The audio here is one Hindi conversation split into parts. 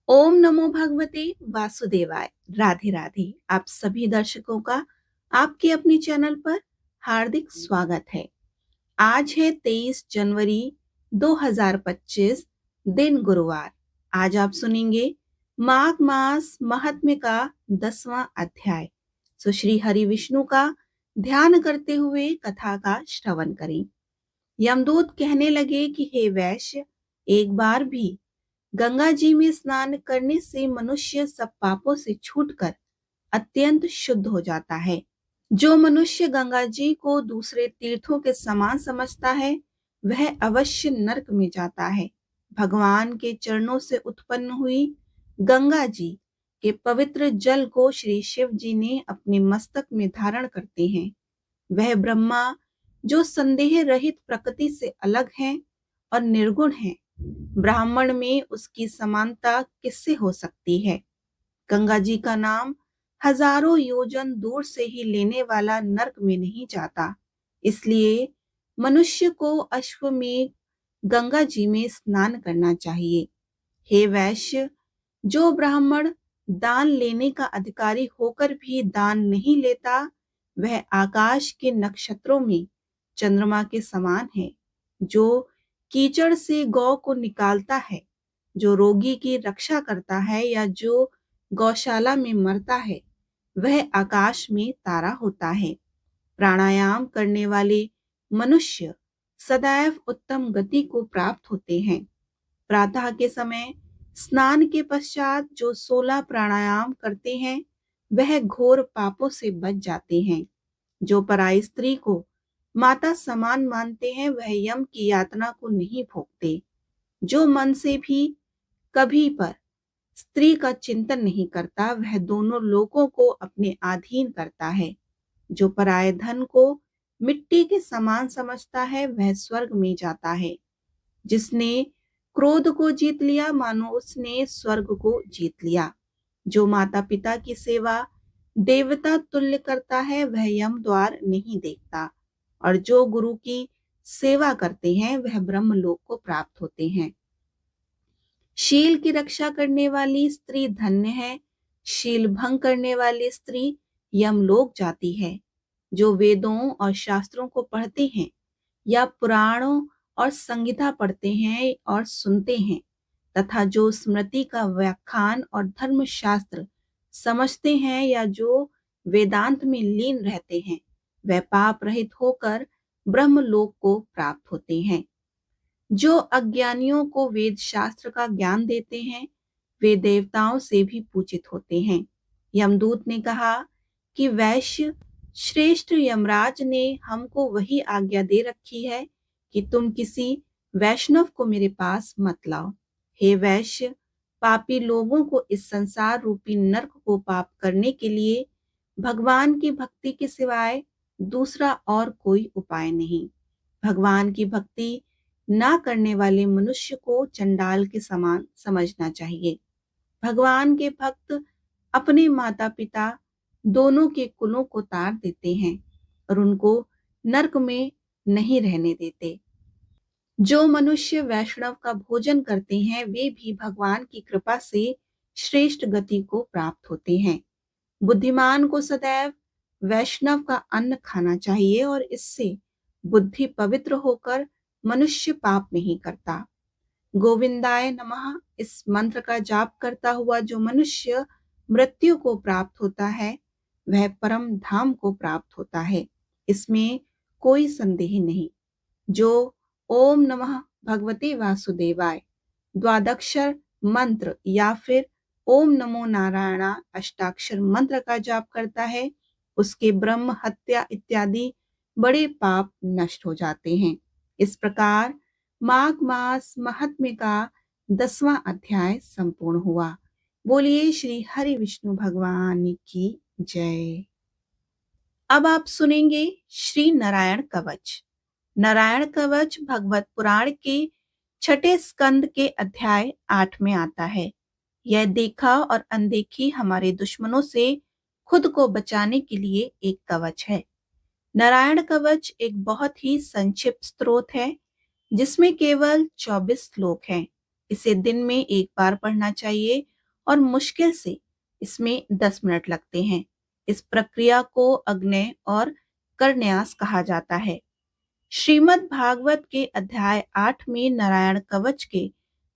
ओम नमो भगवते वासुदेवाय। राधे राधे। आप सभी दर्शकों का आपके अपने चैनल पर हार्दिक स्वागत है। आज है 23 जनवरी 2025, दिन गुरुवार। आज आप सुनेंगे माघ मास महात्म्य का 10वां अध्याय। सो श्री हरि विष्णु का ध्यान करते हुए कथा का श्रवण करें। यमदूत कहने लगे कि हे वैश्य, एक बार भी गंगा जी में स्नान करने से मनुष्य सब पापों से छूटकर अत्यंत शुद्ध हो जाता है। जो मनुष्य गंगा जी को दूसरे तीर्थों के समान समझता है, वह अवश्य नरक में जाता है। भगवान के चरणों से उत्पन्न हुई गंगा जी के पवित्र जल को श्री शिव जी ने अपने मस्तक में धारण करते हैं। वह ब्रह्मा जो संदेह रहित प्रकृति से अलग हैं और निर्गुण हैं, ब्राह्मण में उसकी समानता किससे हो सकती है। गंगा जी का नाम हजारों योजन दूर से ही लेने वाला नरक में नहीं जाता। इसलिए मनुष्य को अश्वमेध गंगा जी में स्नान करना चाहिए। हे वैश्य, जो ब्राह्मण दान लेने का अधिकारी होकर भी दान नहीं लेता, वह आकाश के नक्षत्रों में चंद्रमा के समान है। जो कीचड़ से गौ को निकालता है, जो रोगी की रक्षा करता है या जो गौशाला में मरता है, वह आकाश में तारा होता है। प्राणायाम करने वाले मनुष्य सदैव उत्तम गति को प्राप्त होते हैं। प्रातः के समय स्नान के पश्चात जो 16 प्राणायाम करते हैं, वह घोर पापों से बच जाते हैं। जो पराई स्त्री को माता समान मानते हैं, वह यम की यातना को नहीं भोगते। जो मन से भी कभी पर स्त्री का चिंतन नहीं करता, वह दोनों लोगों को अपने अधीन करता है। जो पराये धन को मिट्टी के समान समझता है, वह स्वर्ग में जाता है। जिसने क्रोध को जीत लिया, मानो उसने स्वर्ग को जीत लिया। जो माता पिता की सेवा देवता तुल्य करता है, वह यम द्वार नहीं देखता। और जो गुरु की सेवा करते हैं, वह ब्रह्मलोक को प्राप्त होते हैं। शील की रक्षा करने वाली स्त्री धन्य है। शील भंग करने वाली स्त्री यमलोक जाती है। जो वेदों और शास्त्रों को पढ़ते हैं या पुराणों और संगीता पढ़ते हैं और सुनते हैं, तथा जो स्मृति का व्याख्यान और धर्म शास्त्र समझते हैं या जो वेदांत में लीन रहते हैं, वह पाप रहित होकर ब्रह्मलोक को प्राप्त होते हैं। जो अज्ञानियों को वेद शास्त्र का ज्ञान देते हैं, वे देवताओं से भी पूजित होते हैं। यमदूत ने कहा कि वैश्य श्रेष्ठ यमराज ने हमको वही आज्ञा दे रखी है कि तुम किसी वैष्णव को मेरे पास मत लाओ। हे वैश्य, पापी लोगों को इस संसार रूपी नरक को पाप करने के लिए भगवान की भक्ति के सिवाय दूसरा और कोई उपाय नहीं। भगवान की भक्ति ना करने वाले मनुष्य को चंडाल के समान समझना चाहिए। भगवान के भक्त अपने माता पिता दोनों के कुलों को तार देते हैं और उनको नरक में नहीं रहने देते। जो मनुष्य वैष्णव का भोजन करते हैं, वे भी भगवान की कृपा से श्रेष्ठ गति को प्राप्त होते हैं। बुद्धिमान को सदैव वैष्णव का अन्न खाना चाहिए और इससे बुद्धि पवित्र होकर मनुष्य पाप नहीं करता। गोविंदाय नमः इस मंत्र का जाप करता हुआ जो मनुष्य मृत्यु को प्राप्त होता है, वह परम धाम को प्राप्त होता है। इसमें कोई संदेह नहीं। जो ओम नमः भगवते वासुदेवाय द्वादक्षर मंत्र या फिर ओम नमो नारायणा अष्टाक्षर मंत्र का जाप करता है, उसके ब्रह्म हत्या इत्यादि बड़े पाप नष्ट हो जाते हैं। इस प्रकार माघ मास महात्म्य का 10वां अध्याय संपूर्ण हुआ। बोलिए श्री हरि विष्णु भगवान की जय। अब आप सुनेंगे श्री नारायण कवच। नारायण कवच भगवत पुराण के 6ठे स्कंद के अध्याय 8 में आता है। यह देखा और अनदेखी हमारे दुश्मनों से खुद को बचाने के लिए एक कवच है। नारायण कवच एक बहुत ही संक्षिप्त स्तोत्र है जिसमें केवल 24 श्लोक हैं। इसे दिन में एक बार पढ़ना चाहिए और मुश्किल से इसमें 10 मिनट लगते हैं। इस प्रक्रिया को अग्नय और करन्यास कहा जाता है। श्रीमद् भागवत के अध्याय 8 में नारायण कवच के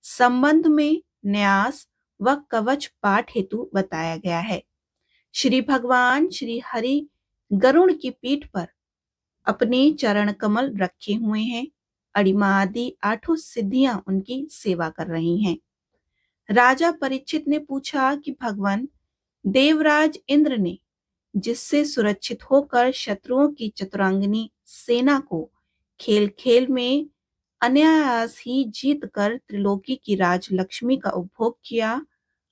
संबंध में न्यास व कवच पाठ हेतु बताया गया है। श्री भगवान श्री हरि गरुड़ की पीठ पर अपने चरण कमल रखे हुए हैं। अड़िमा आदि 8 सिद्धियां उनकी सेवा कर रही हैं। राजा परीक्षित ने पूछा कि भगवान, देवराज इंद्र ने जिससे सुरक्षित होकर शत्रुओं की चतुरांगिनी सेना को खेल खेल में अनायास ही जीत कर त्रिलोकी की राजलक्ष्मी का उपभोग किया,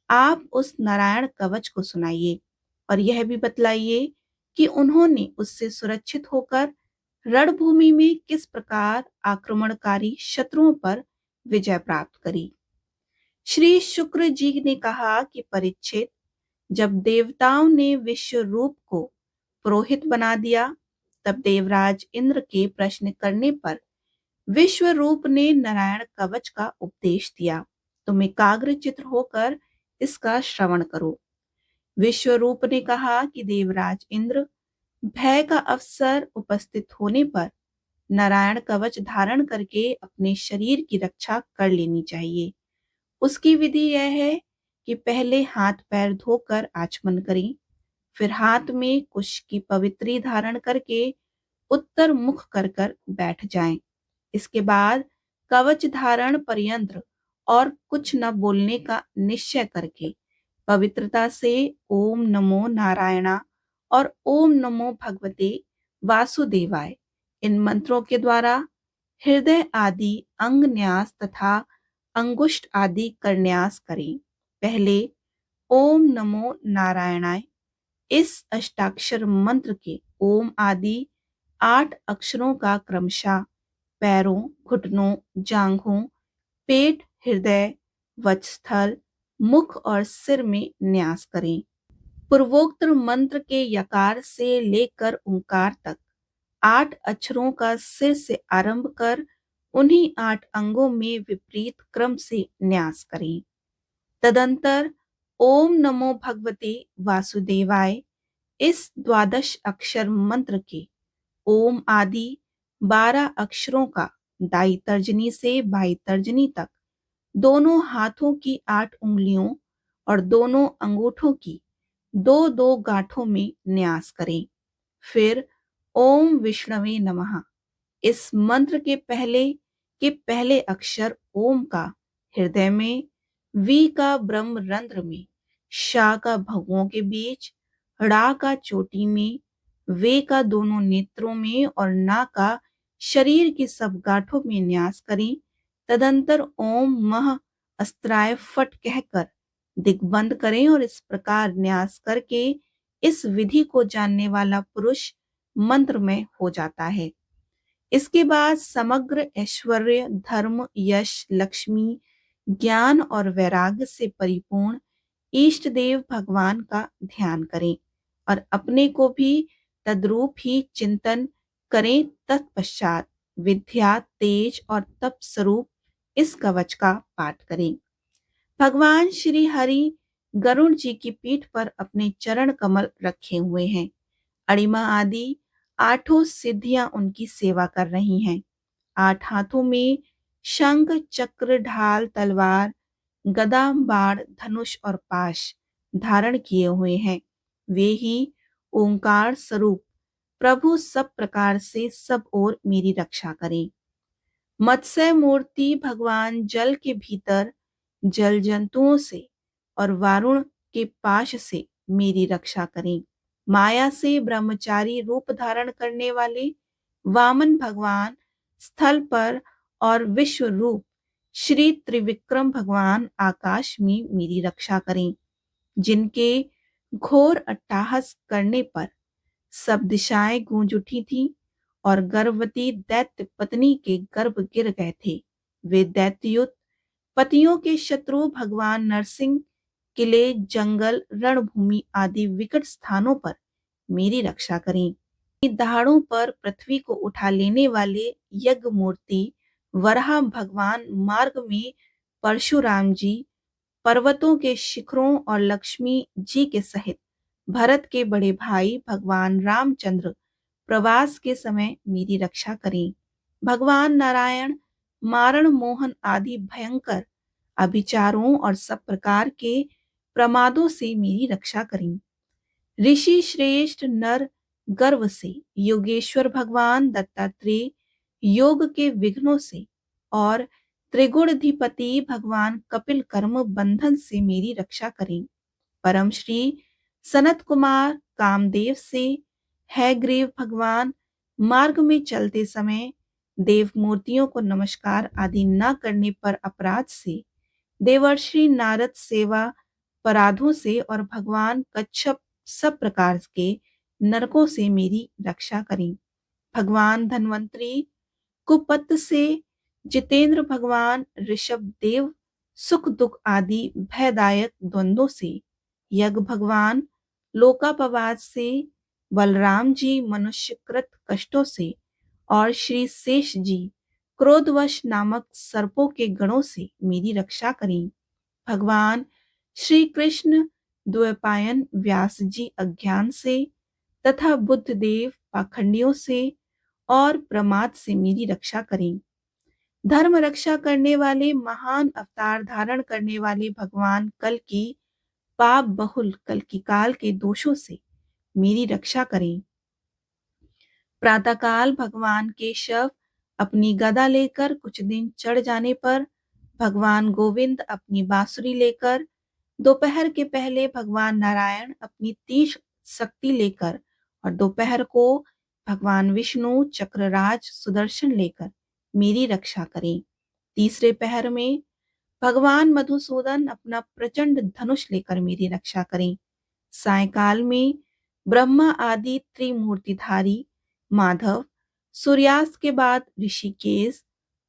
आप उस नारायण कवच को सुनाइए और यह भी बतलाइए कि उन्होंने उससे सुरक्षित होकर रणभूमि में किस प्रकार आक्रमणकारी शत्रुओं पर विजय प्राप्त करी। श्री शुक्र जी ने कहा कि परीक्षित, जब देवताओं ने विश्व रूप को पुरोहित बना दिया, तब देवराज इंद्र के प्रश्न करने पर विश्व रूप ने नारायण कवच का उपदेश दिया। तुम एकाग्र चित्र होकर इसका श्रवण करो। विश्व रूप ने कहा कि देवराज इंद्र, भय का अवसर उपस्थित होने पर नारायण कवच धारण करके अपने शरीर की रक्षा कर लेनी चाहिए। उसकी विधि यह है कि पहले हाथ पैर धोकर आचमन करें, फिर हाथ में कुश की पवित्री धारण करके उत्तर मुख कर कर बैठ जाएं। इसके बाद कवच धारण पर्यंत और कुछ न बोलने का निश्चय करके पवित्रता से ओम नमो नारायणा और ओम नमो भगवते वासुदेवाय इन मंत्रों के द्वारा हृदय आदि अंग न्यास तथा अंगुष्ठ आदि करन्यास करें। पहले ओम नमो नारायणाय इस अष्टाक्षर मंत्र के ओम आदि 8 अक्षरों का क्रमशः पैरों, घुटनों, जांघों, पेट, हृदय, वक्षस्थल, मुख और सिर में न्यास करें। पूर्वोक्त मंत्र के यकार से लेकर ओंकार तक 8 अक्षरों का सिर से आरंभ कर उन्हीं 8 अंगों में विपरीत क्रम से न्यास करें। तदंतर ओम नमो भगवते वासुदेवाय इस 12 अक्षर मंत्र के ओम आदि 12 अक्षरों का दाई तर्जनी से बाई तर्जनी तक दोनों हाथों की 8 उंगलियों और दोनों अंगूठों की 2-2 गांठों में न्यास करें। फिर ओम विष्णवे नमः इस मंत्र के पहले अक्षर ओम का हृदय में, वी का ब्रह्म रंध्र में, शा का भगों के बीच, ड़ा का चोटी में, वे का दोनों नेत्रों में और ना का शरीर की सब गांठों में न्यास करें। तदंतर ओम मह अस्त्राय फट कहकर दिग्बंध करें और इस प्रकार न्यास करके इस विधि को जानने वाला पुरुष मंत्र में हो जाता है। इसके बाद समग्र ऐश्वर्य, धर्म, यश, लक्ष्मी, ज्ञान और वैराग्य से परिपूर्ण इष्ट देव भगवान का ध्यान करें और अपने को भी तद्रूप ही चिंतन करें। तत्पश्चात विद्या, तेज और तप स्वरूप इस कवच का पाठ करें। भगवान श्री हरि गरुड़ जी की पीठ पर अपने चरण कमल रखे हुए हैं। अणिमा आदि 8 सिद्धियां उनकी सेवा कर रही हैं। 8 हाथों में शंख, चक्र, ढाल, तलवार, गदा, बाण, धनुष और पाश धारण किए हुए हैं। वे ही ओंकार स्वरूप प्रभु सब प्रकार से सब ओर मेरी रक्षा करें। मत्स्य मूर्ति भगवान जल के भीतर जल जंतुओं से और वारुण के पाश से मेरी रक्षा करें। माया से ब्रह्मचारी रूप धारण करने वाले वामन भगवान स्थल पर और विश्व रूप श्री त्रिविक्रम भगवान आकाश में मेरी रक्षा करें। जिनके घोर अट्टहास करने पर सब दिशाएं गूंज उठी थी और गर्भवती दैत्य पत्नी के गर्भ गिर गए थे, वे दैत्युत पतियों के शत्रु भगवान नरसिंह किले, जंगल, रणभूमि आदि विकट स्थानों पर मेरी रक्षा करें। दहाड़ों पर पृथ्वी को उठा लेने वाले यज्ञ मूर्ति वराह भगवान, मार्ग में परशुराम जी, पर्वतों के शिखरों और लक्ष्मी जी के सहित भरत के बड़े भाई भगवान रामचंद्र प्रवास के समय मेरी रक्षा करें। भगवान नारायण मारण मोहन आदि भयंकर अभिचारों और सब प्रकार के प्रमादों से मेरी रक्षा करें। ऋषि श्रेष्ठ नर गर्व से, योगेश्वर भगवान दत्तात्रेय योग के विघ्नों से और त्रिगुणाधिपति भगवान कपिल कर्म बंधन से मेरी रक्षा करें। परम श्री सनत कुमार कामदेव से, है ग्रीव भगवान मार्ग में चलते समय देव मूर्तियों को नमस्कार आदि न करने पर अपराध से, देवर्षि नारद सेवा अपराधों से और भगवान कच्छप सब प्रकार के नरकों से मेरी रक्षा करें। भगवान धन्वंतरी कुपत से, जितेंद्र भगवान ऋषभ देव सुख दुख आदि भयदायक द्वंद्वों से, यज्ञ भगवान लोकापवाद से, बलराम जी मनुष्यकृत कष्टों से और श्री शेष जी क्रोधवश नामक सर्पों के गणों से मेरी रक्षा करें। भगवान श्री कृष्ण द्वैपायन व्यास जी अज्ञान से तथा बुद्ध देव पाखंडियों से और प्रमाद से मेरी रक्षा करें। धर्म रक्षा करने वाले महान अवतार धारण करने वाले भगवान कल की पाप बहुल कल की काल के दोषों से मेरी रक्षा करें। प्रातःकाल भगवान केशव अपनी गदा लेकर कुछ दिन चढ़ जाने पर भगवान गोविंद अपनी बांसुरी लेकर, दोपहर के पहले भगवान नारायण अपनी तीक्ष्ण शक्ति लेकर और दोपहर को भगवान विष्णु चक्रराज सुदर्शन लेकर मेरी रक्षा करें। तीसरे पहर में भगवान मधुसूदन अपना प्रचंड धनुष लेकर मेरी रक्षा करें। सायकाल में ब्रह्मा आदि त्रिमूर्तिधारी माधव, सूर्यास्त के बाद ऋषिकेश,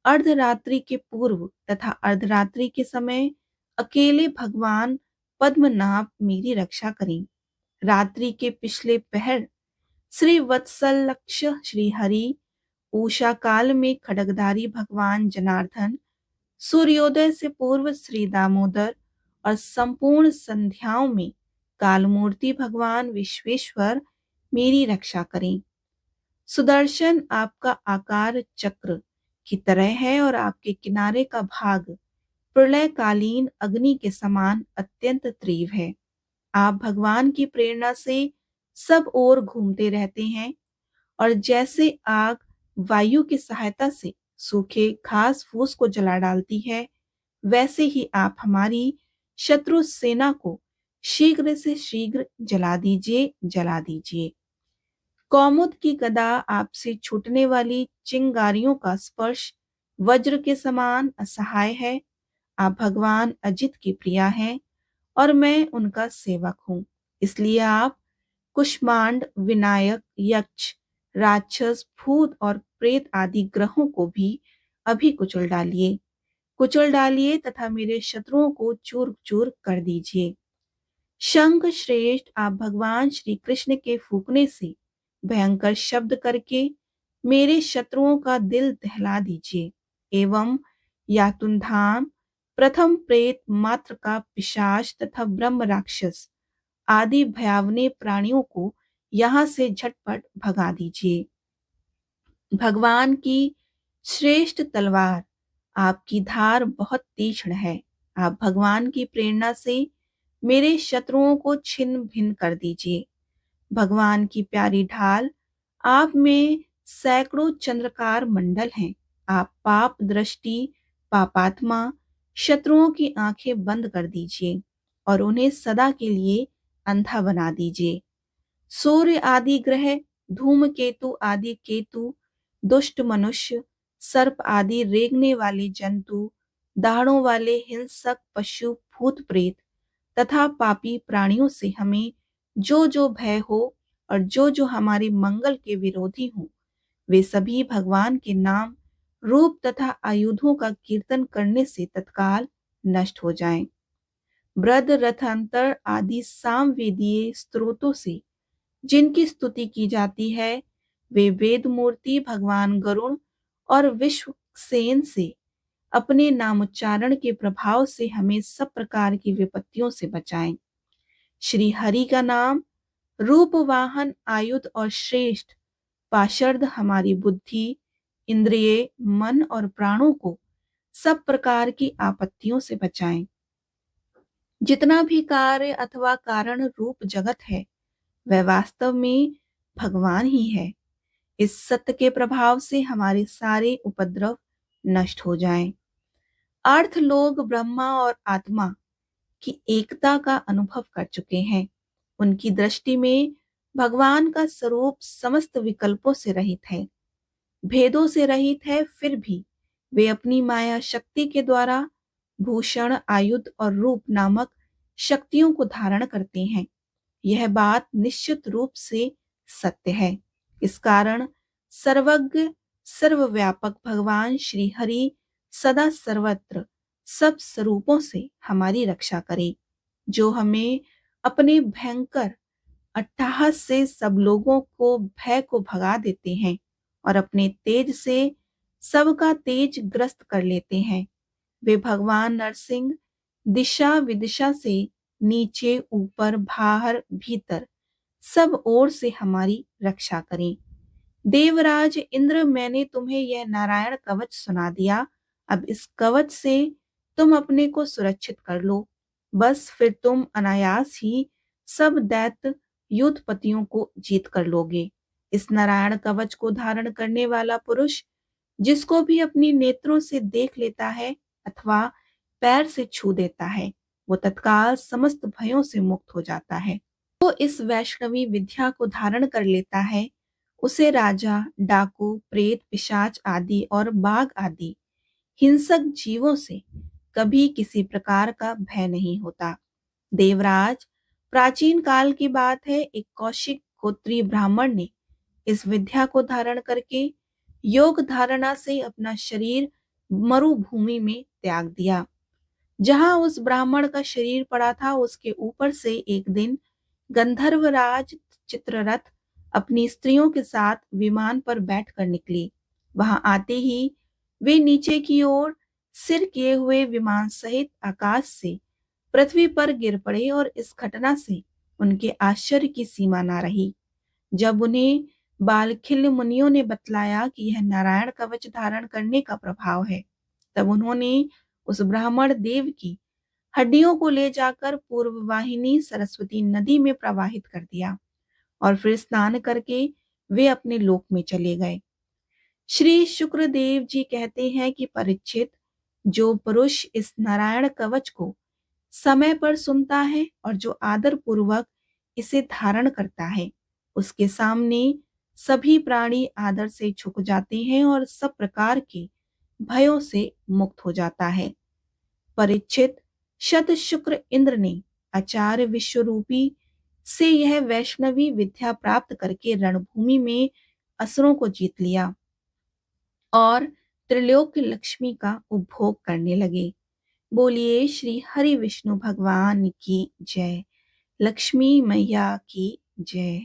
अर्धरात्रि के पूर्व तथा अर्धरात्रि के समय अकेले भगवान पद्मनाभ मेरी रक्षा करें। रात्रि के पिछले पहर श्री वत्सल लक्ष श्री हरि, उषा काल में खड्गधारी भगवान जनार्दन, सूर्योदय से पूर्व श्री दामोदर और संपूर्ण संध्याओं में कालमूर्ति भगवान विश्वेश्वर मेरी रक्षा करें। सुदर्शन आपका आकार चक्र की तरह है और आपके किनारे का भाग प्रलयकालीन अग्नि के समान अत्यंत तीव्र है। आप भगवान की प्रेरणा से सब ओर घूमते रहते हैं और जैसे आग वायु की सहायता से सूखे घास फूस को जला डालती है, वैसे ही आप हमारी शत्रु सेना को शीघ्र से शीघ्र जला दीजिए। कौमुद की गदा आपसे छूटने वाली चिंगारियों का स्पर्श वज्र के समान असहाय है। आप भगवान अजित की प्रिया हैं और मैं उनका सेवक हूँ। इसलिए आप कुष्मांड, विनायक, यक्ष, राक्षस, भूत और प्रेत आदि ग्रहों को भी अभी कुचल डालिए तथा मेरे शत्रुओं को चूर चूर कर दीजिए। शंख श्रेष्ठ, आप भगवान श्री कृष्ण के फूकने से भयंकर शब्द करके मेरे शत्रुओं का दिल दहला दीजिए एवं यातुन्धाम, प्रथम प्रेत मात्र का पिशाच तथा ब्रह्म राक्षस आदि भयावने प्राणियों को यहाँ से झटपट भगा दीजिए। भगवान की श्रेष्ठ तलवार, आपकी धार बहुत तीक्ष्ण है। आप भगवान की प्रेरणा से मेरे शत्रुओं को छिन्न भिन्न कर दीजिए। भगवान की प्यारी ढाल, आप में सैकड़ों चंद्रकार मंडल हैं। आप पाप दृष्टि, पापात्मा शत्रुओं की आंखें बंद कर दीजिए और उन्हें सदा के लिए अंधा बना दीजिए। सूर्य आदि ग्रह, धूमकेतु आदि केतु, दुष्ट मनुष्य, सर्प आदि रेंगने वाले जंतु, दाढ़ों वाले हिंसक पशु, भूत प्रेत तथा पापी प्राणियों से हमें जो जो भय हो और जो जो हमारे मंगल के विरोधी हों, वे सभी भगवान के नाम, रूप तथा आयुधों का कीर्तन करने से तत्काल नष्ट हो जाएं। ब्रद रथांतर आदि सामवेदीय स्त्रोतों से जिनकी स्तुति की जाती है, वे वेद मूर्ति भगवान गरुण और विश्वसेन से अपने नामोच्चारण के प्रभाव से हमें सब प्रकार की विपत्तियों से बचाएं। श्री हरि का नाम रूप वाहन आयुध और श्रेष्ठ पाशर्द हमारी बुद्धि, इंद्रिय, मन और प्राणों को सब प्रकार की आपत्तियों से बचाएं। जितना भी कार्य अथवा कारण रूप जगत है वह वास्तव में भगवान ही है। इस सत्य के प्रभाव से हमारे सारे उपद्रव नष्ट हो जाएं। अर्थ लोग ब्रह्मा और आत्मा की एकता का अनुभव कर चुके हैं। उनकी दृष्टि में भगवान का स्वरूप समस्त विकल्पों से रहित है, भेदों से रहित है, फिर भी वे अपनी माया शक्ति के द्वारा भूषण, आयुध और रूप नामक शक्तियों को धारण करते हैं। यह बात निश्चित रूप से सत्य है। इस कारण सर्वज्ञ सर्वव्यापक भगवान श्री हरि सदा सर्वत्र सब स्वरूपों से हमारी रक्षा करे, जो हमें अपने भयंकर अट्टहास से सब लोगों को भय को भगा देते हैं और अपने तेज से सबका तेज ग्रस्त कर लेते हैं। वे भगवान नरसिंह दिशा विदिशा से नीचे ऊपर बाहर भीतर सब ओर से हमारी रक्षा करें। देवराज इंद्र, मैंने तुम्हें यह नारायण कवच सुना दिया। अब इस कवच से तुम अपने को सुरक्षित कर लो। बस फिर तुम अनायास ही सब दैत्य युद्धपतियों को जीत कर लोगे। इस नारायण कवच को धारण करने वाला पुरुष जिसको भी अपनी नेत्रों से देख लेता है अथवा पैर से छू देता है, वो तत्काल समस्त भयों से मुक्त हो जाता है। तो इस वैष्णवी विद्या को धारण कर लेता है, उसे राजा, डाकू, प्रेत, पिशाच आदि और बाघ आदि हिंसक जीवों से कभी किसी प्रकार का भय नहीं होता। देवराज, प्राचीन काल की बात है, एक कौशिक गोत्रीय ब्राह्मण ने इस विद्या को धारण करके योग धारणा से अपना शरीर मरुभूमि में त्याग दिया। जहां उस ब्राह्मण का शरीर पड़ा था उसके ऊपर से एक दिन गंधर्वराज चित्ररथ अपनी स्त्रियों के साथ विमान पर बैठकर निकली। वहां आते ही वे नीचे की ओर सिर किए हुए विमान सहित आकाश से पृथ्वी पर गिर पड़े और इस घटना से उनके आश्चर्य की सीमा ना रही। जब उन्हें बालखिल्य मुनियों ने बतलाया कि यह नारायण कवच धारण करने का प्रभाव है, तब उन्होंने उस ब्राह्मण देव की हड्डियों को ले जाकर पूर्व वाहिनी सरस्वती नदी में प्रवाहित कर दिया और फिर स्नान करके वे अपने लोक में चले गए। श्री शुक्रदेव जी कहते हैं कि परीक्षित, जो पुरुष इस नारायण कवच को समय पर सुनता है और जो आदर पूर्वक इसे धारण करता है, उसके सामने सभी प्राणी आदर से झुक जाते हैं और सब प्रकार के भयों से मुक्त हो जाता है। परीक्षित, शत शुक्र इंद्र ने आचार्य विश्वरूपी से यह वैष्णवी विद्या प्राप्त करके रणभूमि में असुरों को जीत लिया और त्रिलोक लक्ष्मी का उपभोग करने लगे। बोलिए श्री हरि विष्णु भगवान की जय। लक्ष्मी मैया की जय।